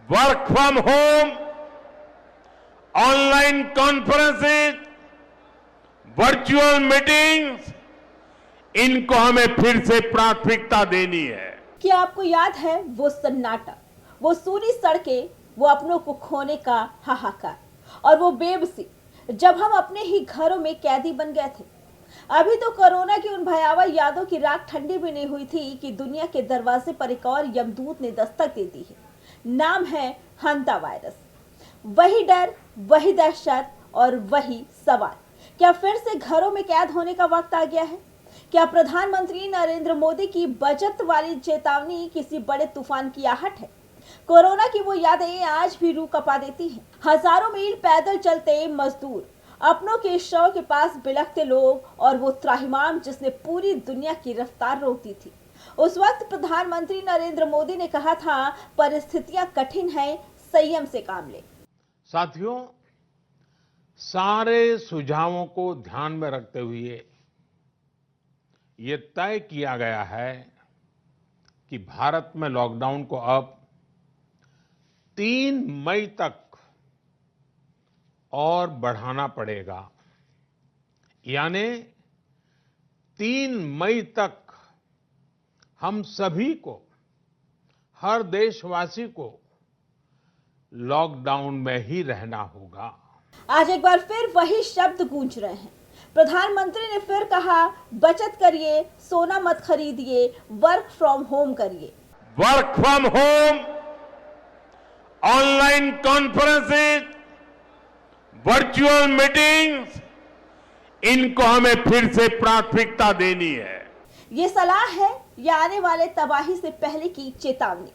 Work from home, online conferences, virtual meetings, इनको हमें फिर से प्राथमिकता देनी है। क्या आपको याद है वो सन्नाटा, वो सूनी सड़कें, वो अपनों को खोने का हाहाकार और वो बेबसी जब हम अपने ही घरों में कैदी बन गए थे। अभी तो कोरोना की उन भयावह यादों की राख ठंडी भी नहीं हुई थी कि दुनिया के दरवाजे पर एक और यमदूत ने दस्तक दे दी है। नाम है हंता वायरस। वही डर, वही दहशत और वही सवाल, क्या फिर से घरों में कैद होने का वक्त आ गया है? क्या प्रधानमंत्री नरेंद्र मोदी की बचत वाली चेतावनी किसी बड़े तूफान की आहट है? कोरोना की वो यादें आज भी रूह कपा देती हैं। हजारों मील पैदल चलते मजदूर, अपनों के शव के पास बिलखते लोग और वो त्राहिमाम जिसने पूरी दुनिया की रफ्तार रोक दी थी। उस वक्त प्रधानमंत्री नरेंद्र मोदी ने कहा था, परिस्थितियां कठिन हैं, संयम से काम ले। साथियों, सारे सुझावों को ध्यान में रखते हुए ये तय किया गया है कि भारत में लॉकडाउन को अब 3 मई तक और बढ़ाना पड़ेगा। यानी 3 मई तक हम सभी को, हर देशवासी को लॉकडाउन में ही रहना होगा। आज एक बार फिर वही शब्द गूंज रहे हैं। प्रधानमंत्री ने फिर कहा, बचत करिए, सोना मत खरीदिए, वर्क फ्रॉम होम करिए। Work from home, online conferences, virtual meetings, इनको हमें फिर से प्राथमिकता देनी है। ये सलाह है या आने वाले तबाही से पहले की चेतावनी?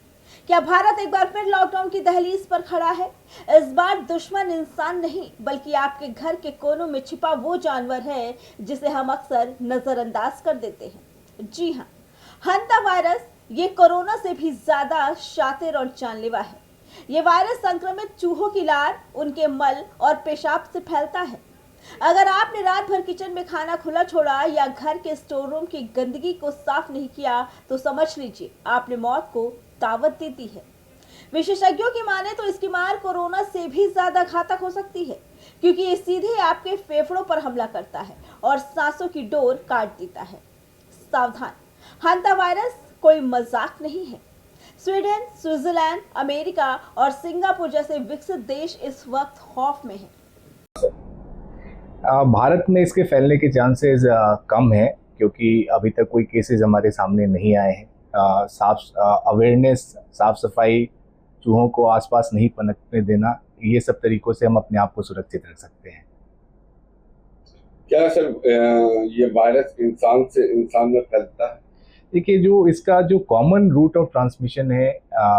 क्या भारत एक बार फिर लॉकडाउन की दहलीज पर खड़ा है? इस बार दुश्मन इंसान नहीं, बल्कि आपके घर के कोनों में छिपा वो जानवर है जिसे हम अक्सर नजरअंदाज कर देते हैं। जी हाँ, हंता वायरस ये कोरोना से भी ज्यादा शातिर और जानलेवा है। ये वायरस संक्रमित चूहों की लार, उनके मल और पेशाब से फैलता है। अगर आपने रात भर किचन में खाना खुला छोड़ा या घर के स्टोर रूम की गंदगी को साफ नहीं किया तो समझ लीजिए आपने मौत को दावत दे दी है। विशेषज्ञों की माने तो इसकी मार कोरोना से भी ज्यादा घातक हो सकती है, क्योंकि ये सीधे आपके फेफड़ों पर हमला करता है और सांसों की डोर काट देता है। सावधान, हंता वायरस कोई मजाक नहीं है। स्वीडन, स्विट्जरलैंड, अमेरिका और सिंगापुर जैसे विकसित देश इस वक्त खौफ में हैं। भारत में इसके फैलने के चांसेस कम है, क्योंकि अभी तक कोई केसेस हमारे सामने नहीं आए हैं। अवेयरनेस, साफ सफाई, चूहों को आसपास नहीं पनपने देना, ये सब तरीकों से हम अपने आप को सुरक्षित रख सकते हैं। क्या सर ये वायरस इंसान से इंसान में फैलता है? देखिए, जो इसका जो कॉमन रूट ऑफ ट्रांसमिशन है,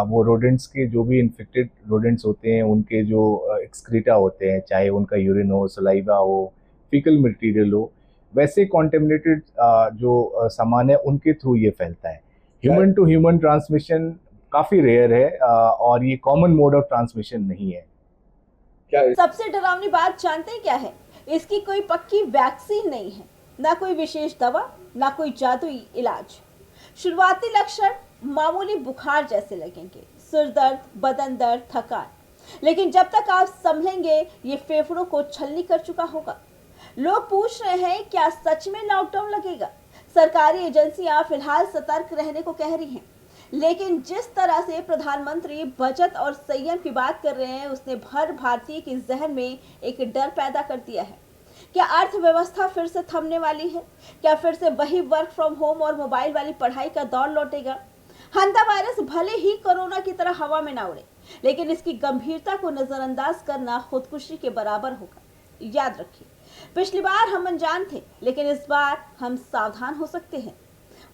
वो रोडेंट्स के, जो भी इन्फेक्टेड रोडेंट्स होते हैं उनके जो एक्सक्रीटा होते हैं, चाहे उनका यूरिन हो, सलाइवा हो, फीकल मटेरियल हो, वैसे कॉन्टेमिनेटेड जो सामान है उनके थ्रू ये फैलता है। ह्यूमन टू ह्यूमन ट्रांसमिशन काफ़ी रेयर है और ये कॉमन मोड ऑफ ट्रांसमिशन नहीं है। क्या सबसे डरावनी बात जानते हैं क्या है? इसकी कोई पक्की वैक्सीन नहीं है, ना कोई विशेष दवा, ना कोई जादुई इलाज। शुरुआती लक्षण मामूली बुखार जैसे लगेंगे, सिर दर्द, बदन दर्द, थकान, लेकिन जब तक आप संभलेंगे ये फेफड़ों को छलनी कर चुका होगा। लोग पूछ रहे हैं, क्या सच में लॉकडाउन लगेगा? सरकारी एजेंसियां फिलहाल सतर्क रहने को कह रही हैं, लेकिन जिस तरह से प्रधानमंत्री बचत और संयम की बात कर रहे हैं, उसने हर भारतीय के जहन में एक डर पैदा कर दिया है। क्या अर्थव्यवस्था फिर से थमने वाली है? क्या फिर से वही वर्क फ्रॉम होम और मोबाइल वाली पढ़ाई का दौर लौटेगा? हंता वायरस भले ही कोरोना की तरह हवा में ना उड़े, लेकिन इसकी गंभीरता को नजरअंदाज करना खुदकुशी के बराबर होगा। याद रखिए, पिछली बार हम अनजान थे, लेकिन इस बार हम सावधान हो सकते हैं।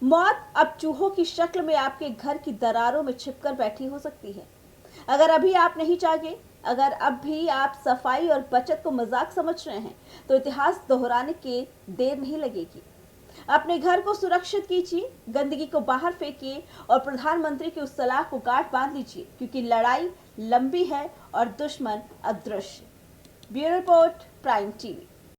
मौत अब चूहों की शक्ल में आपके घर की दरारों में छिपकर बैठी हो सकती है। अगर अभी आप नहीं जागे, अगर अब भी आप सफाई और बचत को मजाक समझ रहे हैं, तो इतिहास दोहराने की देर नहीं लगेगी। अपने घर को सुरक्षित कीजिए, गंदगी को बाहर फेंकिए और प्रधानमंत्री की उस सलाह को गांठ बांध लीजिए, क्योंकि लड़ाई लंबी है और दुश्मन अदृश्य। Bureau report, prime TV.